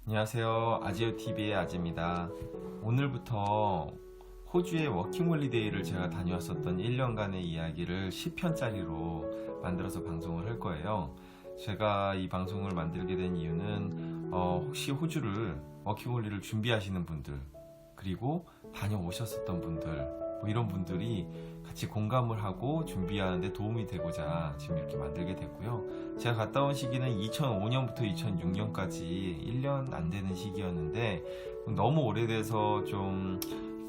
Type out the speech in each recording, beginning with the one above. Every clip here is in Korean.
안녕하세요. 아지오TV의 아지입니다. 오늘부터 호주의 워킹홀리데이를 제가 다녀왔었던 1년간의 이야기를 10편짜리로 만들어서 방송을 할 거예요. 제가 이 방송을 만들게 된 이유는 혹시 호주를 워킹홀리를 준비하시는 분들, 그리고 다녀오셨었던 분들, 이런 분들이 같이 공감을 하고 준비하는데 도움이 되고자 지금 이렇게 만들게 됐고요. 제가 갔다 온 시기는 2005년부터 2006년까지 1년 안 되는 시기였는데 너무 오래돼서 좀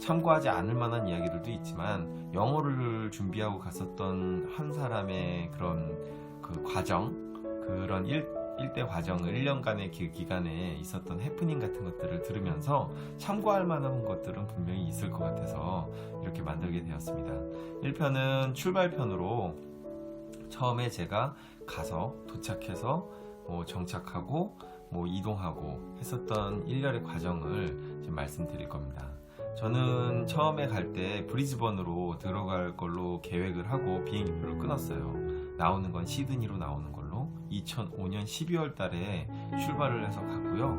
참고하지 않을 만한 이야기들도 있지만, 영어를 준비하고 갔었던 한 사람의 그런 그 과정, 그런 일대 과정을 1년간의 그 기간에 있었던 해프닝 같은 것들을 들으면서 참고할 만한 것들은 분명히 있을 것 같아서 이렇게 만들게 되었습니다. 1편은 출발편으로 처음에 제가 가서 도착해서 정착하고 이동하고 했었던 1년의 과정을 지금 말씀드릴 겁니다. 저는 처음에 갈 때 브리즈번으로 들어갈 걸로 계획을 하고 비행기표를 끊었어요. 나오는 건 시드니로 나오는 걸로 2005년 12월 달에 출발을 해서 갔고요.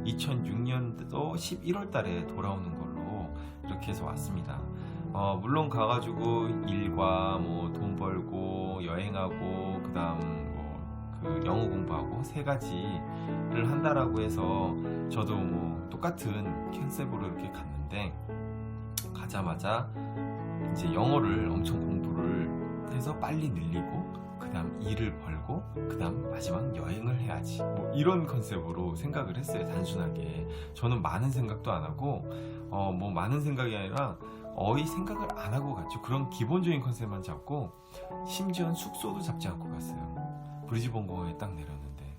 2006년도 11월 달에 돌아오는 걸로 이렇게 해서 왔습니다. 물론 가가지고 일과 돈 벌고 여행하고 그다음 그 영어 공부하고 세 가지를 한다라고 해서 저도 똑같은 컨셉으로 이렇게 갔는데, 가자마자 이제 영어를 엄청 공부를 해서 빨리 늘리고 그 다음 일을 벌고 그 다음 마지막 여행을 해야지, 이런 컨셉으로 생각을 했어요. 단순하게 저는 많은 생각도 안 하고 많은 생각이 아니라 거의 생각을 안 하고 갔죠. 그런 기본적인 컨셉만 잡고 심지어는 숙소도 잡지 않고 갔어요. 브리즈번 공항에 딱 내렸는데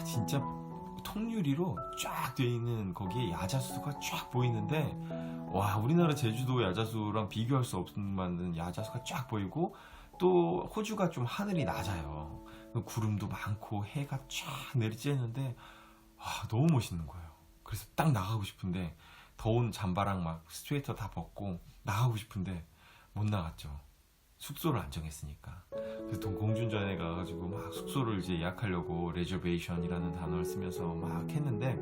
진짜 통유리로 쫙 돼 있는 거기에 야자수가 쫙 보이는데, 와, 우리나라 제주도 야자수랑 비교할 수 없을 만한 야자수가 쫙 보이고, 또 호주가 좀 하늘이 낮아요. 구름도 많고 해가 쫙 내리쬐는데 너무 멋있는 거예요. 그래서 딱 나가고 싶은데, 더운 잠바랑 막 스웨터 다 벗고 나가고 싶은데 못 나갔죠. 숙소를 안 정했으니까. 그래서 공중전에 가가지고 막 숙소를 이제 예약하려고 레저베이션이라는 단어를 쓰면서 막 했는데,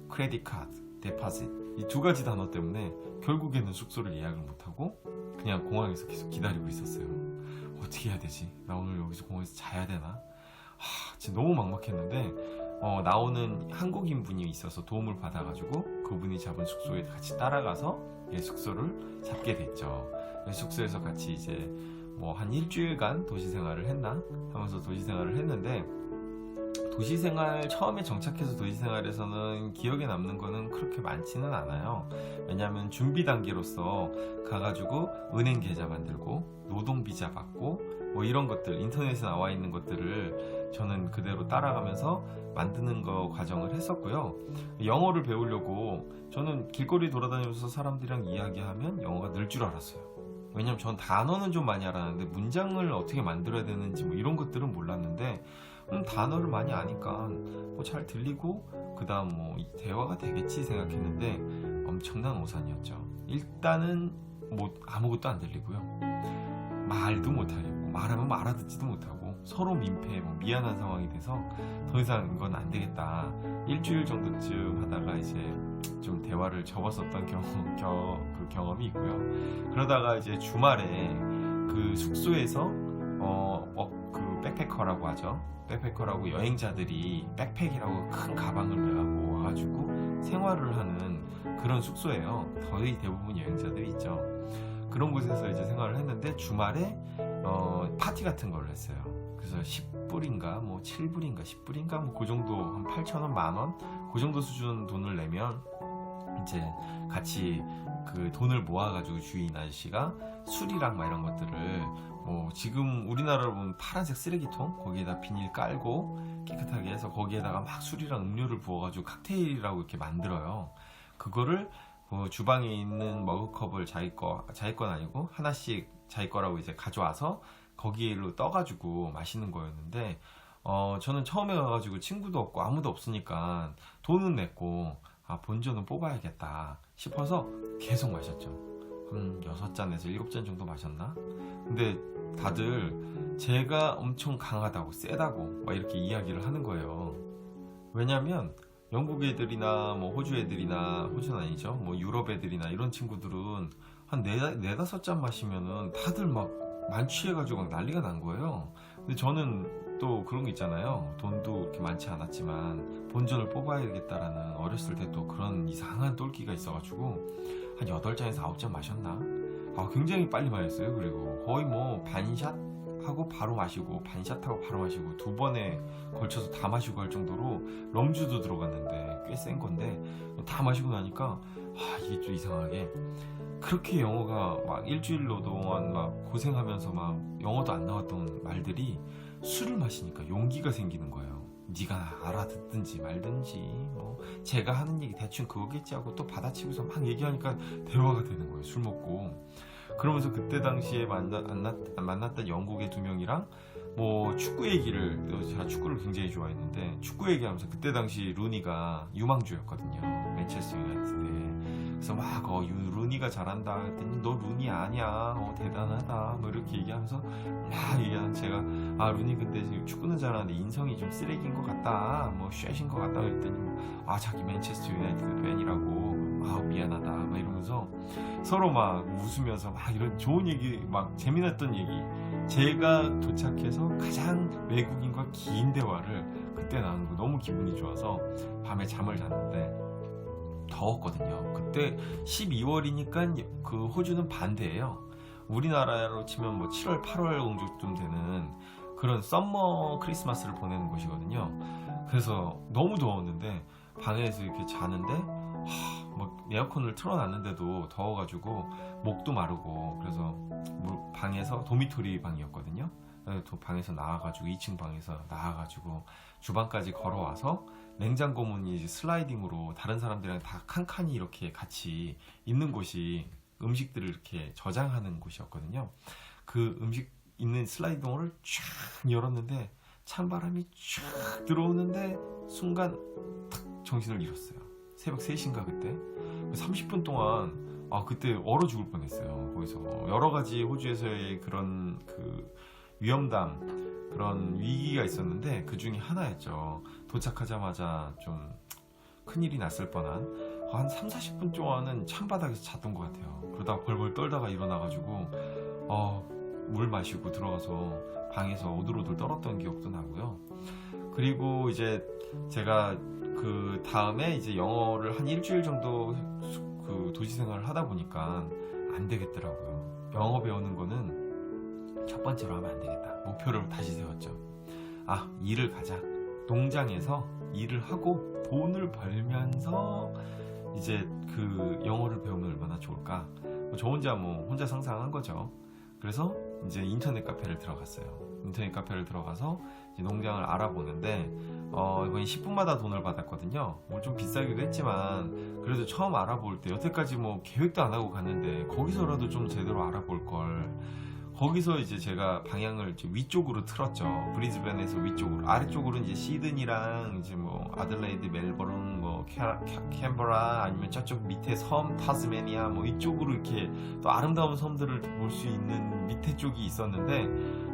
크레딧 카드, 데파짓, 이 두 가지 단어 때문에 결국에는 숙소를 예약을 못하고 그냥 공항에서 계속 기다리고 있었어요. 어떻게 해야 되지? 나 오늘 여기서 공항에서 자야 되나? 진짜 너무 막막했는데, 나오는 한국인 분이 있어서 도움을 받아가지고 그분이 잡은 숙소에 같이 따라가서 숙소를 잡게 됐죠. 숙소에서 같이 이제 한 일주일간 도시생활을 했나 하면서 도시생활을 했는데, 도시생활 처음에 정착해서 도시생활에서는 기억에 남는 거는 그렇게 많지는 않아요. 왜냐하면 준비 단계로서 가가지고 은행 계좌 만들고 노동비자 받고 이런 것들, 인터넷에 나와 있는 것들을 저는 그대로 따라가면서 만드는 거 과정을 했었고요. 영어를 배우려고 저는 길거리 돌아다니면서 사람들이랑 이야기하면 영어가 늘 줄 알았어요. 왜냐면 전 단어는 좀 많이 알았는데 문장을 어떻게 만들어야 되는지 이런 것들은 몰랐는데, 단어를 많이 아니까 잘 들리고 그 다음 대화가 되겠지 생각했는데 엄청난 오산이었죠. 일단은 아무것도 안 들리고요. 말도 못하겠고, 말하면 알아듣지도 못하고 서로 민폐, 미안한 상황이 돼서 더 이상 이건 안 되겠다. 일주일 정도쯤 하다가 이제 좀 대화를 접었었던 그 경험이 있고요. 그러다가 이제 주말에 그 숙소에서 그 백패커라고 하죠. 백패커라고 여행자들이 백팩이라고 큰 가방을 메고 와가지고 생활을 하는 그런 숙소예요. 거의 대부분 여행자들이 있죠. 그런 곳에서 이제 생활을 했는데, 주말에 파티 같은 걸 했어요. 그래서 10불인가 7불인가 10불인가 그 정도, 한 8,000원, 만원 그 정도 수준 돈을 내면 이제 같이 그 돈을 모아가지고 주인 아저씨가 술이랑 이런 것들을 지금 우리나라로 보면 파란색 쓰레기통 거기에다 비닐 깔고 깨끗하게 해서 거기에다가 막 술이랑 음료를 부어가지고 칵테일이라고 이렇게 만들어요. 그거를 주방에 있는 머그컵을 자기 건 아니고 하나씩 자기 거라고 이제 가져와서 거기로 떠가지고 마시는 거였는데, 저는 처음에 가가지고 친구도 없고 아무도 없으니까 돈은 냈고 본전은 뽑아야겠다 싶어서 계속 마셨죠. 한 6잔에서 7잔 정도 마셨나? 근데 다들 제가 엄청 강하다고 세다고 막 이렇게 이야기를 하는 거예요. 왜냐면 영국 애들이나 뭐 호주 애들이나, 호주는 아니죠, 뭐 유럽 애들이나 이런 친구들은 한 네다섯 잔 마시면은 다들 막 만취해가지고 막 난리가 난 거예요. 근데 저는 또 그런 거 있잖아요. 돈도 그렇게 많지 않았지만 본전을 뽑아야겠다라는, 어렸을 때 또 그런 이상한 똘끼가 있어가지고 한 8잔에서 9잔 마셨나? 굉장히 빨리 마셨어요. 그리고 거의 뭐 반샷 하고 바로 마시고, 반샷 하고 바로 마시고, 2번에 걸쳐서 다 마시고 할 정도로, 럼주도 들어갔는데 꽤 센 건데 다 마시고 나니까 이게 좀 이상하게, 그렇게 영어가 막 일주일 동안 막 고생하면서 막 영어도 안 나왔던 말들이 술을 마시니까 용기가 생기는 거예요. 네가 알아듣든지 말든지 뭐 제가 하는 얘기 대충 그거겠지 하고 또 받아치고서 막 얘기하니까 대화가 되는 거예요. 술 먹고. 그러면서 그때 당시에 만났던 영국의 2명이랑 뭐 축구 얘기를, 제가 축구를 굉장히 좋아했는데 축구 얘기하면서, 그때 당시 루니가 유망주였거든요, 맨체스터 유나이티드 때. 그래서 막 루니가 잘한다 했더니 너 루니 아니야, 대단하다 뭐 이렇게 얘기하면서 막 얘기하는, 제가 루니 근데 지금 축구는 잘하는데 인성이 좀 쓰레기인 것 같다, 뭐 쉐신 것 같다 그랬더니 자기 맨체스터 유나이티드 팬이라고, 미안하다 막 이러면서 서로 막 웃으면서 막 이런 좋은 얘기, 막 재미났던 얘기, 제가 도착해서 가장 외국인과 긴 대화를 그때 나눈 거 너무 기분이 좋아서 밤에 잠을 잤는데, 더웠거든요. 그때 12월이니까 그 호주는 반대예요. 우리나라로 치면 뭐 7월 8월 정도쯤 되는 그런 썸머 크리스마스를 보내는 곳이거든요. 그래서 너무 더웠는데 방에서 이렇게 자는데 뭐 에어컨을 틀어놨는데도 더워가지고 목도 마르고, 그래서 방에서, 도미토리 방이었거든요. 방에서 나와가지고 2층 방에서 나와가지고 주방까지 걸어와서 냉장고 문이 이제 슬라이딩으로 다른 사람들이랑 다 칸칸이 이렇게 같이 있는 곳이, 음식들을 이렇게 저장하는 곳이었거든요. 그 음식 있는 슬라이딩을 쫙 열었는데 찬바람이 쫙 들어오는데 순간 탁 정신을 잃었어요. 새벽 3시인가 그때. 30분 동안 그때 얼어 죽을 뻔했어요. 거기서 여러 가지 호주에서의 그런 그 위험담, 그런 위기가 있었는데 그 중에 하나였죠. 도착하자마자 좀 큰일이 났을 뻔한, 한 3-40분 동안은 창바닥에서 잤던 것 같아요. 그러다가 벌벌 떨다가 일어나가지고 물 마시고 들어가서 방에서 오들오들 떨었던 기억도 나고요. 그리고 이제 제가 그 다음에 이제 영어를 한 일주일 정도 그 도시 생활을 하다 보니까 안 되겠더라고요. 영어 배우는 거는 첫 번째로 하면 안 되겠다. 목표를 다시 세웠죠. 일을 가자. 농장에서 일을 하고 돈을 벌면서 이제 그 영어를 배우면 얼마나 좋을까. 저 혼자 혼자 상상한 거죠. 그래서 이제 인터넷 카페를 들어갔어요. 인터넷 카페를 들어가서 이제 농장을 알아보는데 이건 10분마다 돈을 받았거든요. 좀 비싸기도 했지만 그래도 처음 알아볼 때, 여태까지 계획도 안 하고 갔는데 거기서라도 좀 제대로 알아볼 걸. 거기서 이제 제가 방향을 이제 위쪽으로 틀었죠. 브리즈번에서 위쪽으로, 아래쪽으로는 이제 시드니랑 이제 아들레이드, 멜버른, 캔버라, 아니면 저쪽 밑에 섬 타스메니아 이쪽으로 이렇게 또 아름다운 섬들을 볼 수 있는 밑에 쪽이 있었는데,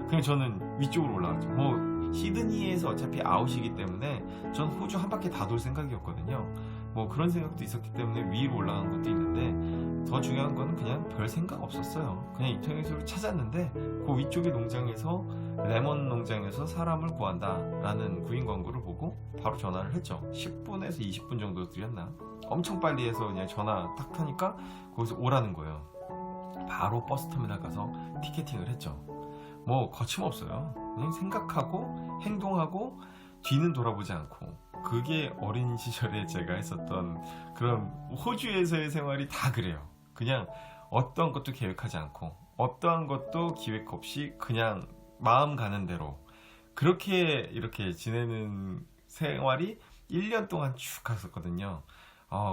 그냥 저는 위쪽으로 올라갔죠. 시드니에서 어차피 아웃이기 때문에 전 호주 한 바퀴 다 돌 생각이었거든요. 그런 생각도 있었기 때문에 위로 올라간 것도 있는데, 더 중요한 거는 그냥 별 생각 없었어요. 그냥 인터넷으로 찾았는데 그 위쪽의 농장에서, 레몬 농장에서 사람을 구한다 라는 구인 광고를 보고 바로 전화를 했죠. 10분에서 20분 정도 들였나? 엄청 빨리 해서 그냥 전화 딱 하니까 거기서 오라는 거예요. 바로 버스터미널 가서 티켓팅을 했죠. 거침없어요. 그냥 생각하고 행동하고 뒤는 돌아보지 않고. 그게 어린 시절에 제가 했었던 그런 호주에서의 생활이 다 그래요. 그냥 어떠한 것도 계획하지 않고 어떠한 것도 기획 없이 그냥 마음 가는 대로 그렇게 이렇게 지내는 생활이 1년 동안 쭉 갔었거든요.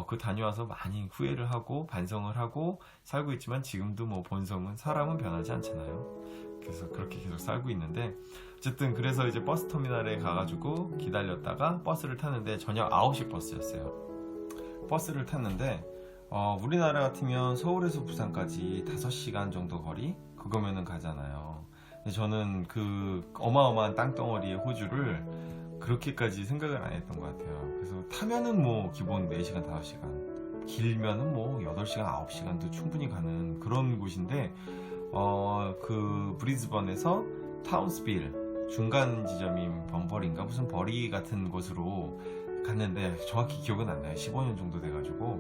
그 다녀와서 많이 후회를 하고 반성을 하고 살고 있지만, 지금도 본성은, 사람은 변하지 않잖아요. 그래서 그렇게 계속 살고 있는데, 어쨌든 그래서 이제 버스 터미널에 가가지고 기다렸다가 버스를 탔는데, 저녁 9시 버스였어요. 버스를 탔는데 우리나라 같으면 서울에서 부산까지 5시간 정도 거리, 그거면은 가잖아요. 근데 저는 그 어마어마한 땅덩어리의 호주를 그렇게까지 생각을 안 했던 것 같아요. 그래서 타면은 뭐 기본 4시간, 5시간, 길면은 뭐 8시간, 9시간도 충분히 가는 그런 곳인데, 그 브리즈번에서 타운스빌 중간 지점인 범버리인가 무슨 버리 같은 곳으로 갔는데, 정확히 기억은 안 나요. 15년 정도 돼가지고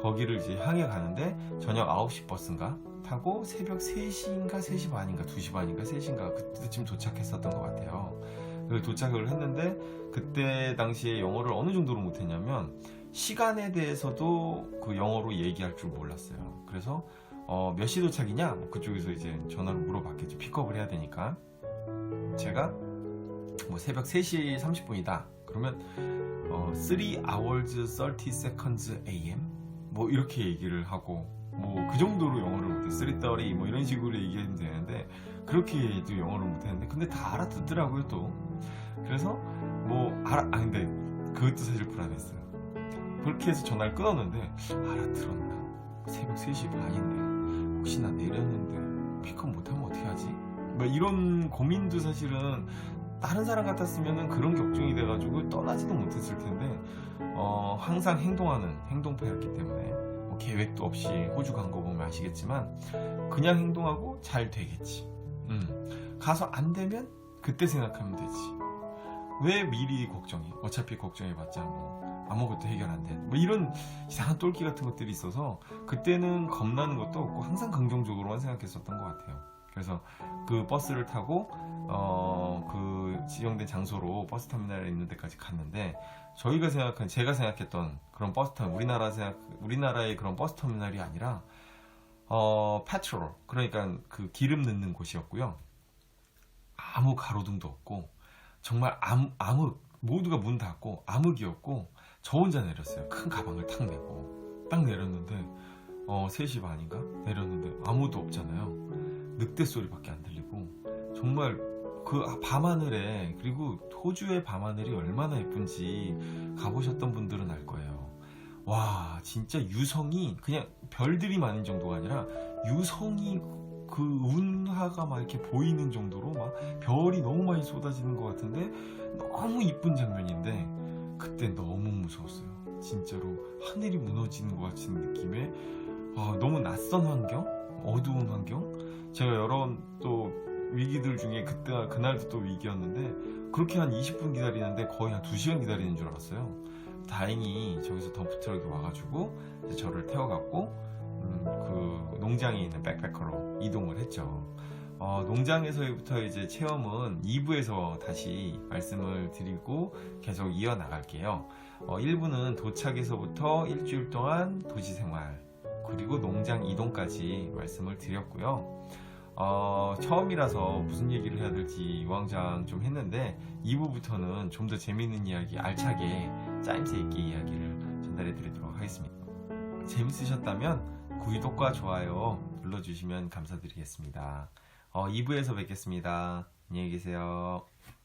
거기를 이제 향해 가는데, 저녁 9시 버스인가 타고 새벽 3시인가 3시 반인가 2시 반인가 3시인가 그때쯤 도착했었던 것 같아요. 도착을 했는데, 그때 당시에 영어를 어느 정도로 못했냐면 시간에 대해서도 그 영어로 얘기할 줄 몰랐어요. 그래서 몇 시 도착이냐? 뭐 그쪽에서 이제 전화로 물어봤겠죠. 픽업을 해야 되니까. 제가 뭐 새벽 3시 30분이다. 그러면 3 hours 30 seconds AM? 뭐 이렇게 얘기를 하고, 뭐 그 정도로 영어를 못해. 3:30 뭐 이런 식으로 얘기하면 되는데, 그렇게도 영어를 못했는데 근데 다 알아듣더라고요 또. 그래서 뭐 근데 그것도 사실 불안했어요. 그렇게 해서 전화를 끊었는데, 알아들었나? 새벽 3시 반인데 혹시나 내렸는데 픽업 못하면 어떻게 하지? 뭐 이런 고민도 사실은 다른 사람 같았으면 그런 격정이 돼가지고 떠나지도 못했을 텐데, 항상 행동하는 행동파였기 때문에 뭐 계획도 없이 호주 간 거 보면 아시겠지만 그냥 행동하고 잘 되겠지. 가서 안 되면 그때 생각하면 되지. 왜 미리 걱정해? 어차피 걱정해봤자 뭐 아무것도 해결 안 돼. 뭐 이런 이상한 똘끼 같은 것들이 있어서 그때는 겁나는 것도 없고 항상 긍정적으로만 생각했었던 것 같아요. 그래서 그 버스를 타고 그 지정된 장소로 버스 터미널에 있는 데까지 갔는데, 제가 생각했던 그런 버스 터미널, 우리나라의 그런 버스 터미널이 아니라 페트롤, 그러니까 그 기름 넣는 곳이었고요. 아무 가로등도 없고 정말 암흑, 모두가 문 닫고 암흑이었고, 저 혼자 내렸어요. 큰 가방을 탁 메고 딱 내렸는데 3시 반인가 내렸는데 아무도 없잖아요. 늑대 소리밖에 안 들리고, 정말 그 밤하늘에, 그리고 호주의 밤하늘이 얼마나 예쁜지 가보셨던 분들은 알 거예요. 와, 진짜 유성이 그냥 별들이 많은 정도가 아니라 유성이 그 운하가 막 이렇게 보이는 정도로 막 별이 너무 많이 쏟아지는 것 같은데, 너무 이쁜 장면인데 그때 너무 무서웠어요. 진짜로 하늘이 무너지는 것 같은 느낌에, 너무 낯선 환경, 어두운 환경. 제가 여러 또 위기들 중에 그날도 또 위기였는데, 그렇게 한 20분 기다리는데 거의 한 2시간 기다리는 줄 알았어요. 다행히 저기서 덤프트럭이 와가지고 이제 저를 태워갖고 그 농장에 있는 백패커로 이동을 했죠. 농장에서부터 이제 체험은 2부에서 다시 말씀을 드리고 계속 이어나갈게요. 1부는 도착에서부터 일주일 동안 도시생활, 그리고 농장 이동까지 말씀을 드렸고요. 처음이라서 무슨 얘기를 해야 될지 유황장 좀 했는데, 2부부터는 좀 더 재미있는 이야기, 알차게 짜임새 있게 이야기를 전달해 드리도록 하겠습니다. 재밌으셨다면 구독과 좋아요 눌러주시면 감사드리겠습니다. 2부에서 뵙겠습니다. 안녕히 계세요.